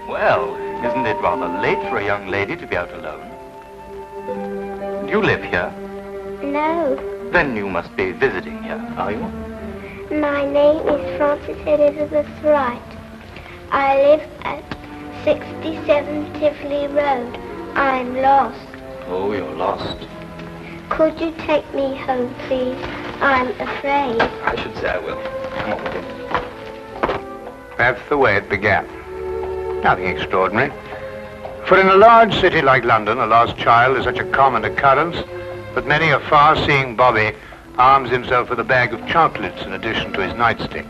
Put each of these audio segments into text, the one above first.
Well, isn't it rather late for a young lady to be out alone? Do you live here? No. Then you must be visiting here, are you? My name is Frances Elizabeth Wright. I live at 67 Tivoli Road. I'm lost. Oh, you're lost. Could you take me home, please? I'm afraid. I should say I will. Come on with you. That's the way it began. Nothing extraordinary. For in a large city like London, a lost child is such a common occurrence that many a far-seeing bobby arms himself with a bag of chocolates in addition to his nightstick.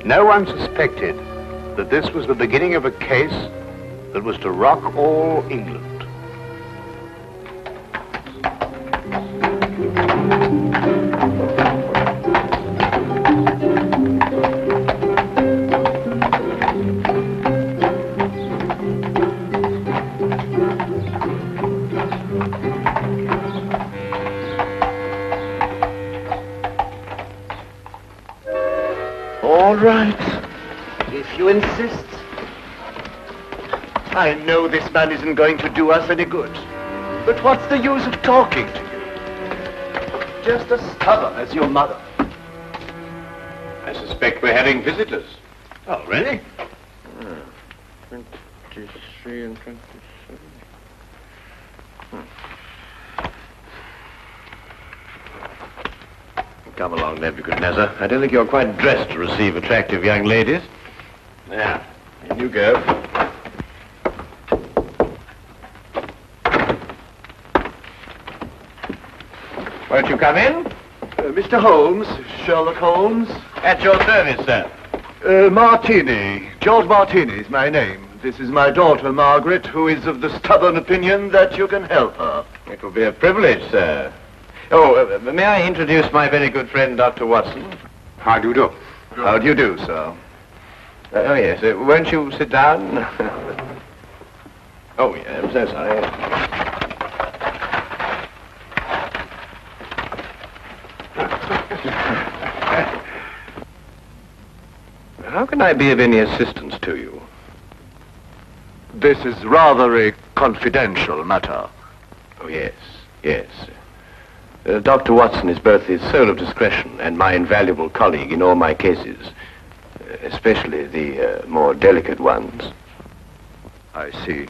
No one suspected that this was the beginning of a case that was to rock all England. All right, if you insist. I know this man isn't going to do us any good. But what's the use of talking to you? Just as stubborn as your mother. I suspect we're having visitors. Oh, really? 23 and 27. Come along, Nebuchadnezzar. I don't think you're quite dressed to receive attractive young ladies. There, in you go. Won't you come in? Mr. Holmes, Sherlock Holmes. At your service, sir. Martini. George Martini is my name. This is my daughter, Margaret, who is of the stubborn opinion that you can help her. It will be a privilege, sir. Oh, may I introduce my very good friend, Dr. Watson? How do you do? How do you do, sir? Oh, yes. Won't you sit down? Oh, yeah, I'm so sorry. How can I be of any assistance to you? This is rather a confidential matter. Oh, yes, yes. Dr. Watson is both the soul of discretion and my invaluable colleague in all my cases, especially the more delicate ones. I see.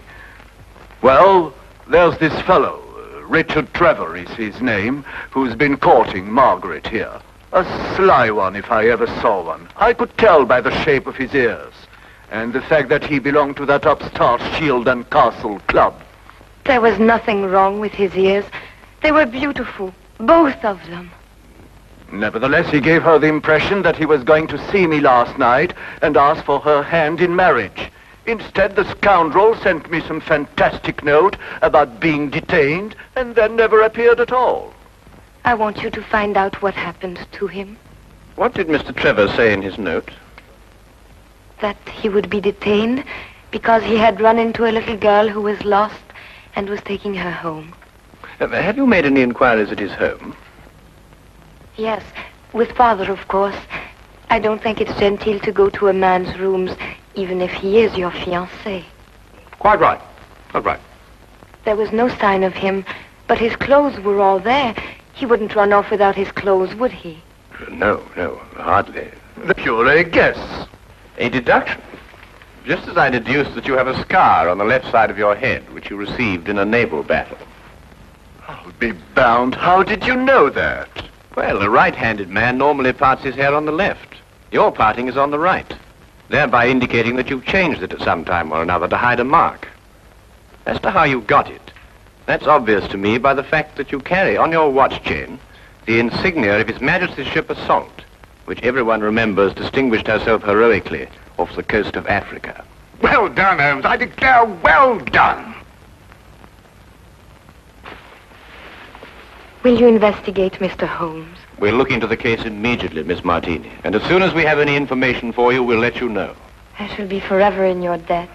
Well, there's this fellow, Richard Trevor is his name, who's been courting Margaret here. A sly one, if I ever saw one. I could tell by the shape of his ears, and the fact that he belonged to that upstart Shield and Castle club. There was nothing wrong with his ears. They were beautiful, both of them. Nevertheless, he gave her the impression that he was going to see me last night and ask for her hand in marriage. Instead, the scoundrel sent me some fantastic note about being detained and then never appeared at all. I want you to find out what happened to him. What did Mr. Trevor say in his note? That he would be detained because he had run into a little girl who was lost and was taking her home. Have you made any inquiries at his home? Yes, with Father, of course. I don't think it's genteel to go to a man's rooms, even if he is your fiancé. Quite right. Quite right. There was no sign of him, but his clothes were all there. He wouldn't run off without his clothes, would he? No, hardly. The pure guess. A deduction. Just as I deduced that you have a scar on the left side of your head, which you received in a naval battle. I'll be bound. How did you know that? Well, a right-handed man normally parts his hair on the left. Your parting is on the right, thereby indicating that you've changed it at some time or another to hide a mark. As to how you got it, that's obvious to me by the fact that you carry on your watch chain the insignia of His Majesty's ship Assault, which everyone remembers distinguished herself heroically off the coast of Africa. Well done, Holmes. I declare, well done. Will you investigate, Mr. Holmes? We'll look into the case immediately, Miss Martini. And as soon as we have any information for you, we'll let you know. I shall be forever in your debt.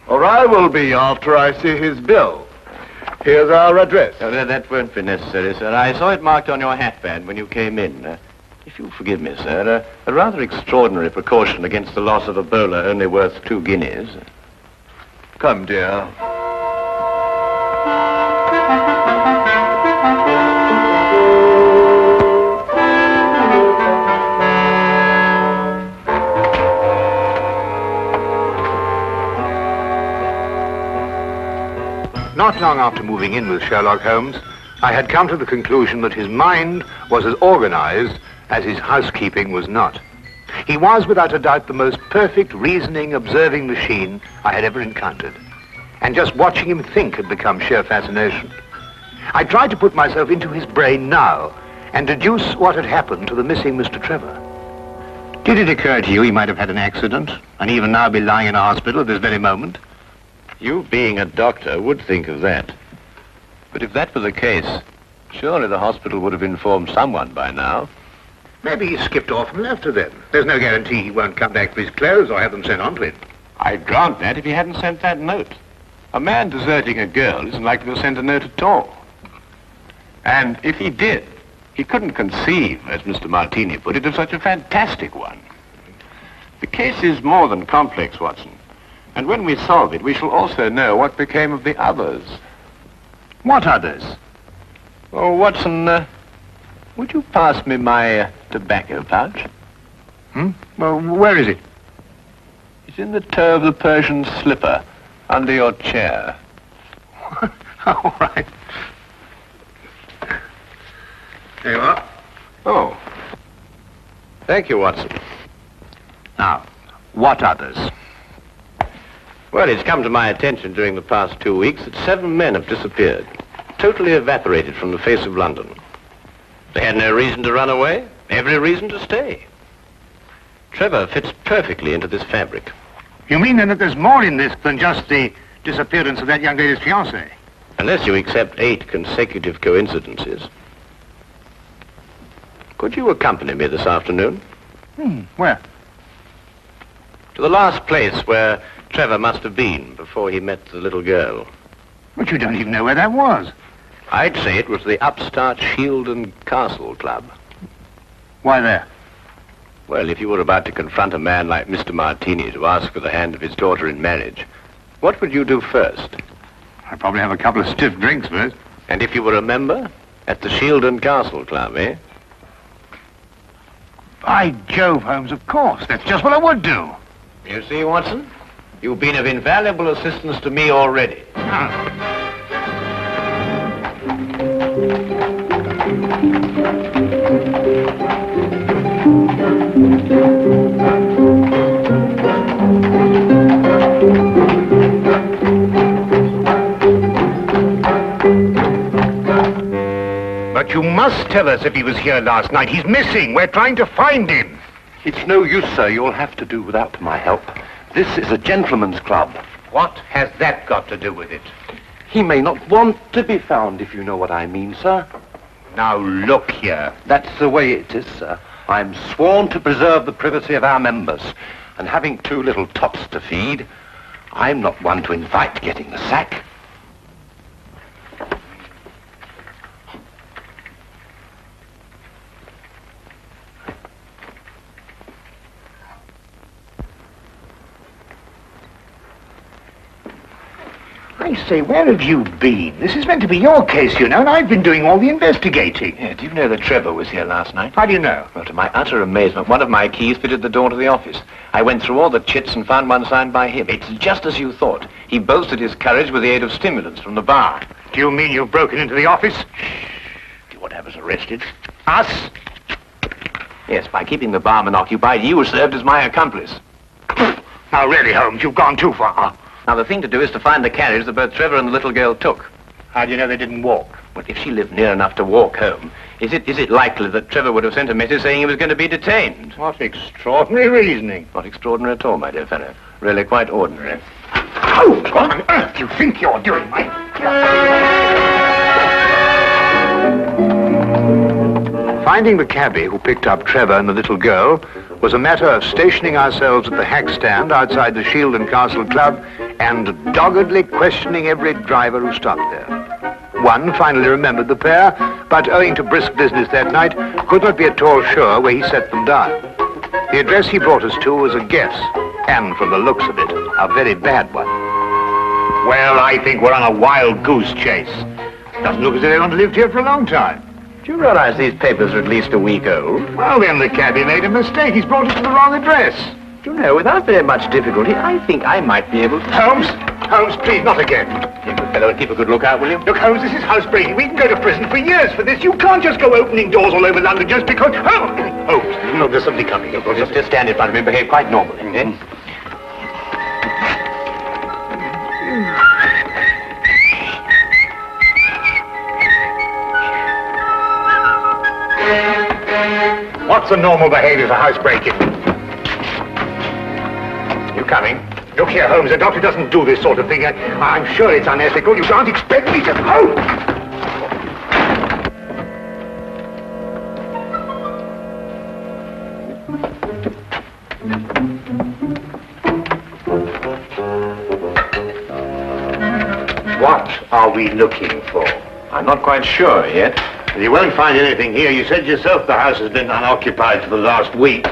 Or I will be after I see his bill. Here's our address. That won't be necessary, sir. I saw it marked on your hatband when you came in. If you'll forgive me, sir, a rather extraordinary precaution against the loss of a bowler only worth 2 guineas. Come, dear. Not long after moving in with Sherlock Holmes, I had come to the conclusion that his mind was as organized as his housekeeping was not. He was, without a doubt, the most perfect reasoning, observing machine I had ever encountered. And just watching him think had become sheer fascination. I tried to put myself into his brain now and deduce what had happened to the missing Mr. Trevor. Did it occur to you he might have had an accident and even now be lying in a hospital at this very moment? You, being a doctor, would think of that. But if that were the case, surely the hospital would have informed someone by now. Maybe he skipped off and left her then. There's no guarantee he won't come back for his clothes or have them sent on to him. I'd grant that if he hadn't sent that note. A man deserting a girl isn't likely to send a note at all. And if he did, he couldn't conceive, as Mr. Martini put it, of such a fantastic one. The case is more than complex, Watson. And when we solve it, we shall also know what became of the others. What others? Oh, Watson, would you pass me my tobacco pouch? Well, where is it? It's in the toe of the Persian slipper, under your chair. All right. There you are. Oh. Thank you, Watson. Now, what others? Well, it's come to my attention during the past 2 weeks that 7 men have disappeared, totally evaporated from the face of London. They had no reason to run away, every reason to stay. Trevor fits perfectly into this fabric. You mean then that there's more in this than just the disappearance of that young lady's fiancé? Unless you accept 8 consecutive coincidences. Could you accompany me this afternoon? Where? To the last place where Trevor must have been before he met the little girl. But you don't even know where that was. I'd say it was the upstart Shield and Castle Club. Why there? Well, if you were about to confront a man like Mr. Martini to ask for the hand of his daughter in marriage, what would you do first? I'd probably have a couple of stiff drinks first. And if you were a member? At the Shield and Castle Club, eh? By Jove, Holmes, of course. That's just what I would do. You see, Watson? You've been of invaluable assistance to me already. But you must tell us if he was here last night. He's missing. We're trying to find him. It's no use, sir. You'll have to do without my help. This is a gentleman's club. What has that got to do with it? He may not want to be found, if you know what I mean, sir. Now, look here. That's the way it is, sir. I'm sworn to preserve the privacy of our members. And having 2 little tots to feed, I'm not one to invite getting the sack. I say, where have you been? This is meant to be your case, you know, and I've been doing all the investigating. Yeah, do you know that Trevor was here last night? How do you know? Well, to my utter amazement, one of my keys fitted the door to the office. I went through all the chits and found one signed by him. It's just as you thought. He boasted his courage with the aid of stimulants from the bar. Do you mean you've broken into the office? Do you want to have us arrested? Us? Yes, by keeping the barman occupied, you served as my accomplice. Now, really, Holmes, you've gone too far. Now, the thing to do is to find the carriage that both Trevor and the little girl took. How do you know they didn't walk? Well, if she lived near enough to walk home, is it likely that Trevor would have sent a message saying he was going to be detained? What extraordinary reasoning. Not extraordinary at all, my dear fellow. Really quite ordinary. Oh, what on earth do you think you're doing, Mike? Finding the cabbie who picked up Trevor and the little girl was a matter of stationing ourselves at the hack stand outside the Shield and Castle Club and doggedly questioning every driver who stopped there. One finally remembered the pair, but owing to brisk business that night, could not be at all sure where he set them down. The address he brought us to was a guess, and from the looks of it, a very bad one. Well, I think we're on a wild goose chase. Doesn't look as if anyone lived here for a long time. Do you realize these papers are at least a week old? Well, then the cabbie made a mistake. He's brought us to the wrong address. Do you know, without very much difficulty, I think I might be able to... Holmes, please, not again. You good fellow, and keep a good lookout, will you? Look, Holmes, this is housebreaking. We can go to prison for years for this. You can't just go opening doors all over London just because... Holmes, look, there's somebody coming. Just stand in front of me and behave quite normally, eh? What's the normal behavior for housebreaking? You coming? Look here, Holmes, the doctor doesn't do this sort of thing. I'm sure it's unethical. You can't expect me to... Oh! What are we looking for? I'm not quite sure yet. You won't find anything here. You said yourself the house has been unoccupied for the last week.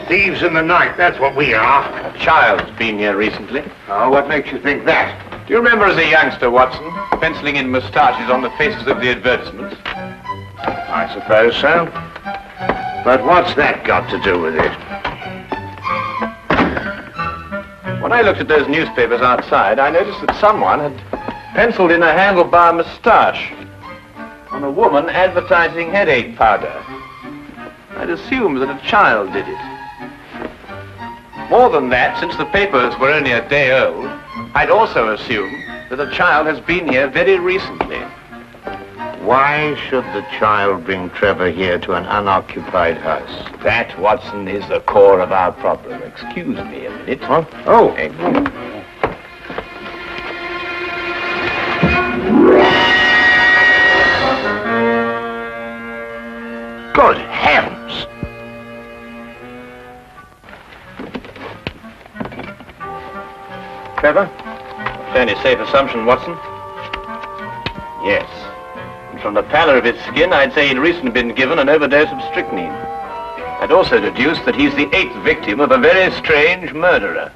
Thieves in the night, that's what we are. A child's been here recently. Oh, what makes you think that? Do you remember as a youngster, Watson, penciling in moustaches on the faces of the advertisements? I suppose so. But what's that got to do with it? When I looked at those newspapers outside, I noticed that someone had penciled in a handlebar moustache on a woman advertising headache powder. I'd assumed that a child did it. More than that, since the papers were only a day old, I'd also assumed that a child has been here very recently. Why should the child bring Trevor here to an unoccupied house? That, Watson, is the core of our problem. Excuse me a minute. Huh? Oh. Thank you. Good heavens! Trevor? Fairly safe assumption, Watson. Yes. And from the pallor of his skin, I'd say he'd recently been given an overdose of strychnine. I'd also deduce that he's the 8th victim of a very strange murderer.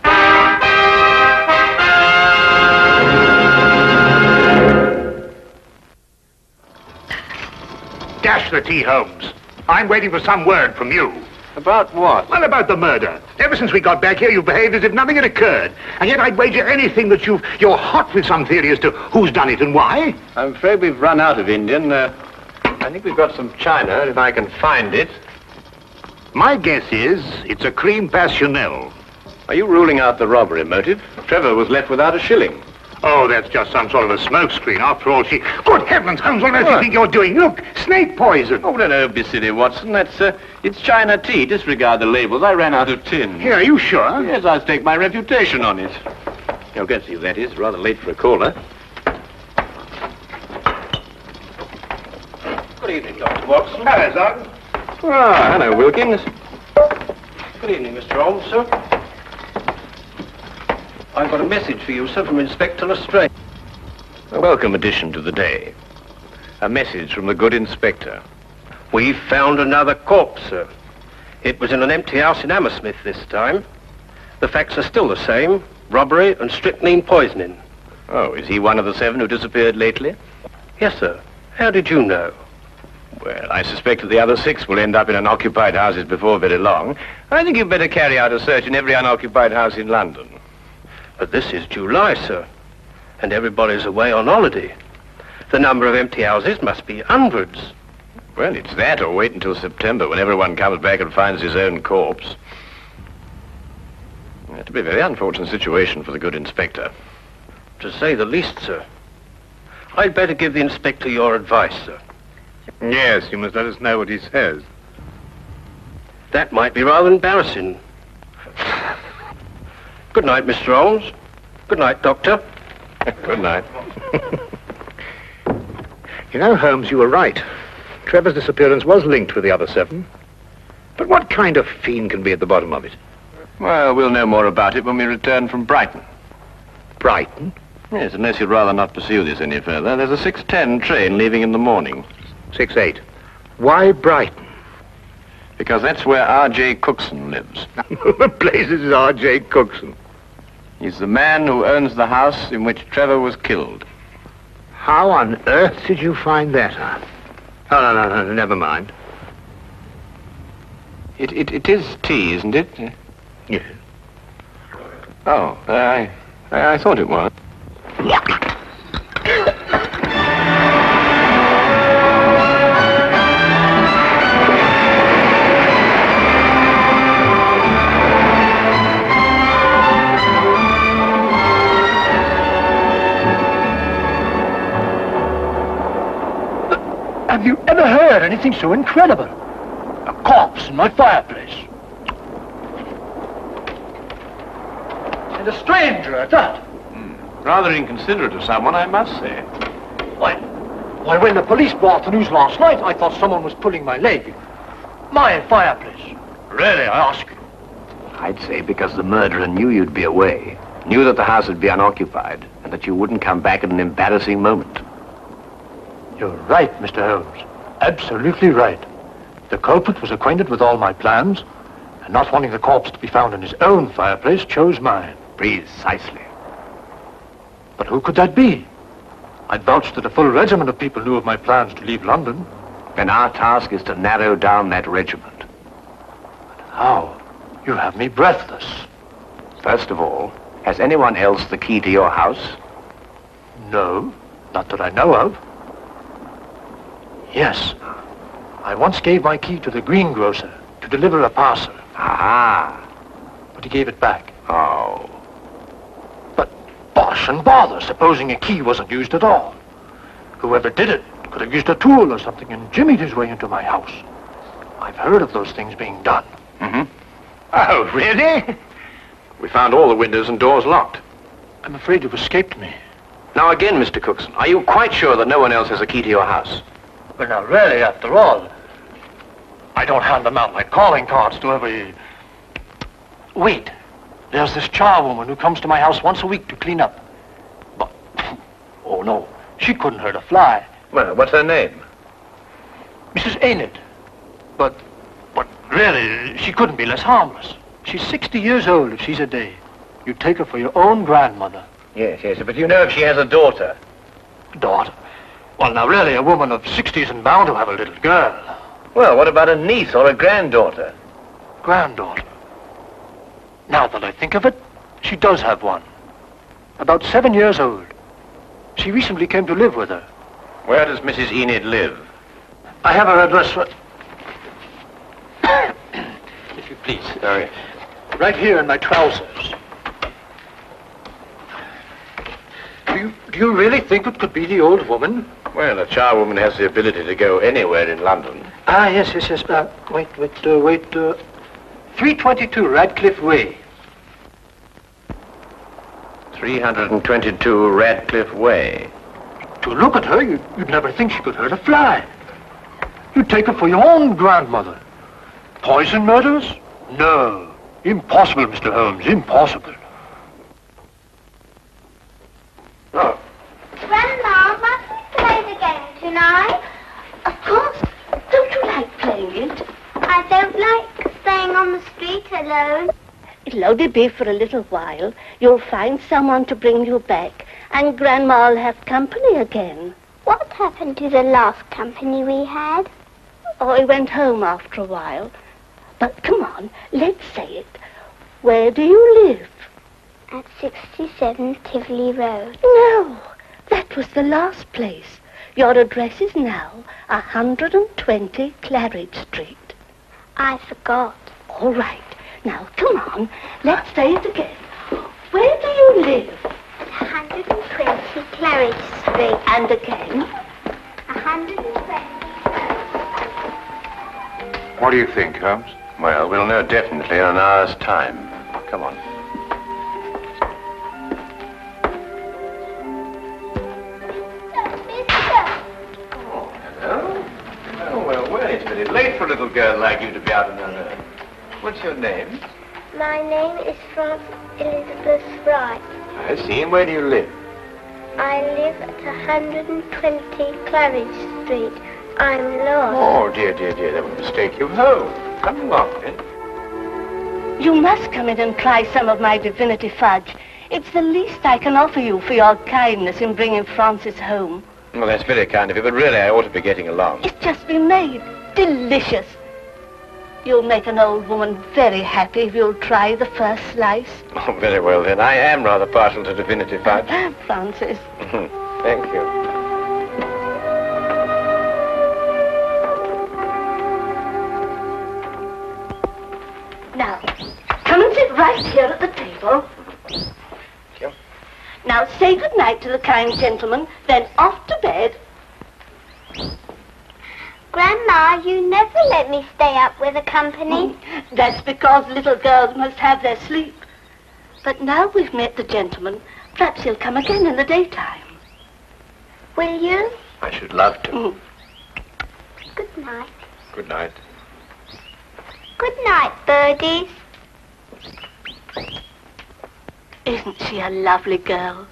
Dash the tea, Holmes. I'm waiting for some word from you. About what? Well, about the murder. Ever since we got back here, you've behaved as if nothing had occurred. And yet I'd wager anything that you're hot with some theory as to who's done it and why. I'm afraid we've run out of Indian. I think we've got some China, if I can find it. My guess is it's a cream passionnel. Are you ruling out the robbery motive? Trevor was left without a shilling. Oh, that's just some sort of a smokescreen. After all, she... Good heavens, Holmes, what on earth do you think you're doing? Look, snake poison. Oh, don't be silly, Watson. It's China tea. Disregard the labels. I ran out of tin. Here, are you sure? Yes, I'll stake my reputation on it. You'll get to see who that is. Rather late for a caller. Good evening, Dr. Watson. Hello, Sergeant. Ah, hello, Wilkins. Good evening, Mr. Holmes, sir. I've got a message for you, sir, from Inspector Lestrade. A welcome addition to the day. A message from the good inspector. We've found another corpse, sir. It was in an empty house in Hammersmith this time. The facts are still the same. Robbery and strychnine poisoning. Oh, is he one of the 7 who disappeared lately? Yes, sir. How did you know? Well, I suspect that the other 6 will end up in unoccupied houses before very long. I think you'd better carry out a search in every unoccupied house in London. But this is July, sir. And everybody's away on holiday. The number of empty houses must be hundreds. Well, it's that or wait until September when everyone comes back and finds his own corpse. It'll be a very unfortunate situation for the good inspector. To say the least, sir. I'd better give the inspector your advice, sir. Yes, you must let us know what he says. That might be rather embarrassing. Good night, Mr. Holmes. Good night, Doctor. Good night. You know, Holmes, you were right. Trevor's disappearance was linked with the other 7. But what kind of fiend can be at the bottom of it? Well, we'll know more about it when we return from Brighton. Brighton? Yes, unless you'd rather not pursue this any further. There's a 6:10 train leaving in the morning. 6:08. Why Brighton? Because that's where R.J. Cookson lives. The place is R.J. Cookson. He's the man who owns the house in which Trevor was killed. How on earth did you find that out? Oh, no, never mind. It is tea, isn't it? Yes. Oh, I thought it was. Have you ever heard anything so incredible? A corpse in my fireplace. And a stranger at that. Rather inconsiderate of someone, I must say. Why, when the police brought the news last night, I thought someone was pulling my leg. My fireplace. Really, I ask you. I'd say because the murderer knew you'd be away, knew that the house would be unoccupied, and that you wouldn't come back at an embarrassing moment. You're right, Mr. Holmes. Absolutely right. The culprit was acquainted with all my plans, and not wanting the corpse to be found in his own fireplace, chose mine. Precisely. But who could that be? I'd vouched that a full regiment of people knew of my plans to leave London. Then our task is to narrow down that regiment. How? You have me breathless. First of all, has anyone else the key to your house? No, not that I know of. Yes. I once gave my key to the greengrocer to deliver a parcel. Aha. But he gave it back. Oh. But bosh and bother, supposing a key wasn't used at all. Whoever did it could have used a tool or something and jimmied his way into my house. I've heard of those things being done. Mm-hmm. Oh, really? We found all the windows and doors locked. I'm afraid you've escaped me. Now again, Mr. Cookson, are you quite sure that no one else has a key to your house? Well, now, really, after all, I don't hand them out like calling cards to every... Wait. There's this charwoman who comes to my house once a week to clean up. But, oh, no, she couldn't hurt a fly. Well, what's her name? Mrs. Enid. But really, she couldn't be less harmless. She's 60 years old if she's a day. You'd take her for your own grandmother. Yes, but you know if she has a daughter. Daughter? Well, now, really, a woman of 60 isn't bound to have a little girl. Well, what about a niece or a granddaughter? Granddaughter? Now that I think of it, she does have one. About 7 years old. She recently came to live with her. Where does Mrs. Enid live? I have her address for... If you please. Sorry. Right here in my trousers. Do you really think it could be the old woman? Well, a charwoman has the ability to go anywhere in London. Ah, yes. Wait. 322 Radcliffe Way. 322 Radcliffe Way. To look at her, you'd never think she could hurt a fly. You'd take her for your own grandmother. Poison murders? No. Impossible, Mr. Holmes, impossible. Oh. Grandma, must we play the game tonight? Of course. Don't you like playing it? I don't like staying on the street alone. It'll only be for a little while. You'll find someone to bring you back, and Grandma'll have company again. What happened to the last company we had? Oh, he went home after a while. But come on, let's say it. Where do you live? At 67 Tivoli Road. No, that was the last place. Your address is now 120 Claridge Street. I forgot. All right. Now, come on. Let's say it again. Where do you live? 120 Claridge Street. And again? 120. What do you think, Holmes? Well, we'll know definitely in an hour's time. Come on. Oh, hello. Oh, well, it's very late for a little girl like you to be out on her own. What's your name? My name is Frances Elizabeth Wright. I see. And where do you live? I live at 120 Claridge Street. I'm lost. Oh, dear, dear, dear, that would mistake you home. Come along, then. You must come in and try some of my divinity fudge. It's the least I can offer you for your kindness in bringing Francis home. Well, that's very kind of you, but really I ought to be getting along. It's just been made. Delicious. You'll make an old woman very happy if you'll try the first slice. Oh, very well, then. I am rather partial to divinity fudge. Francis. Thank you. Now, come and sit right here at the table. Thank you. Now, say good night to the kind gentleman, then off to bed. Grandma, you never let me stay up with the company. That's because little girls must have their sleep. But now we've met the gentleman, perhaps he'll come again in the daytime. Will you? I should love to. Good night. Good night. Good night, birdies. Isn't she a lovely girl?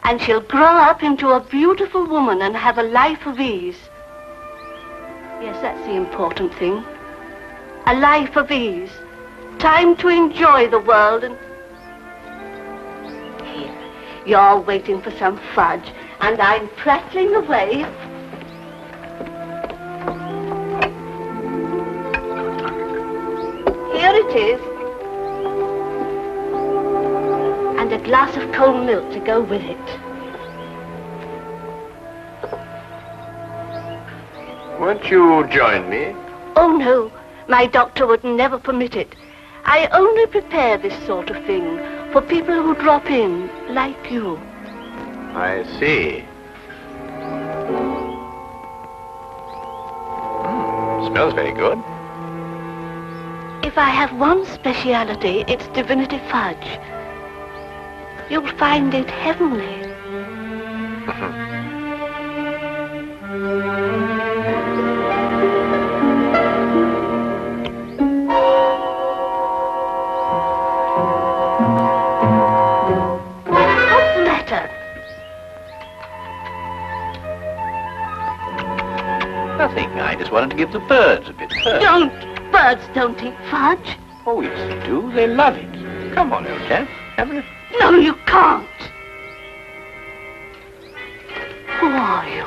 And she'll grow up into a beautiful woman and have a life of ease. Yes, that's the important thing. A life of ease. Time to enjoy the world and... Here, you're waiting for some fudge, and I'm prattling away. Here it is. And a glass of cold milk to go with it. Won't you join me? Oh, no. My doctor would never permit it. I only prepare this sort of thing for people who drop in, like you. I see. Smells very good. If I have one speciality, it's divinity fudge. You'll find it heavenly. What's the matter? Nothing. I just wanted to give the birds a bit first. Don't! Birds don't eat fudge. Oh, yes, they do. They love it. Come on, old chap. Have a... No, you can't. Who are you?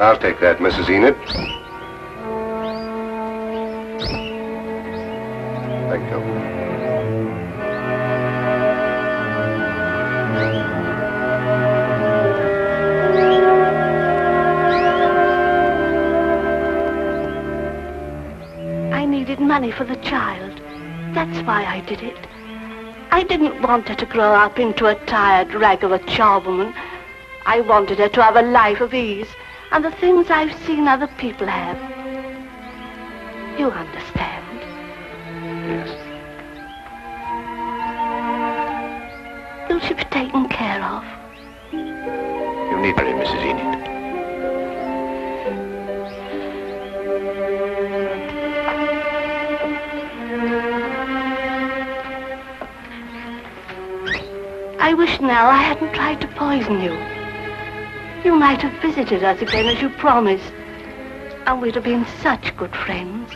I'll take that, Mrs. Enid. Thank you. I needed money for the child. That's why I did it. I didn't want her to grow up into a tired rag of a charwoman. I wanted her to have a life of ease and the things I've seen other people have. You understand? Yes. Will she be taken care of? You need her, Mrs. Enid. I wish now I hadn't tried to poison you. You might have visited us again as you promised, and we'd have been such good friends.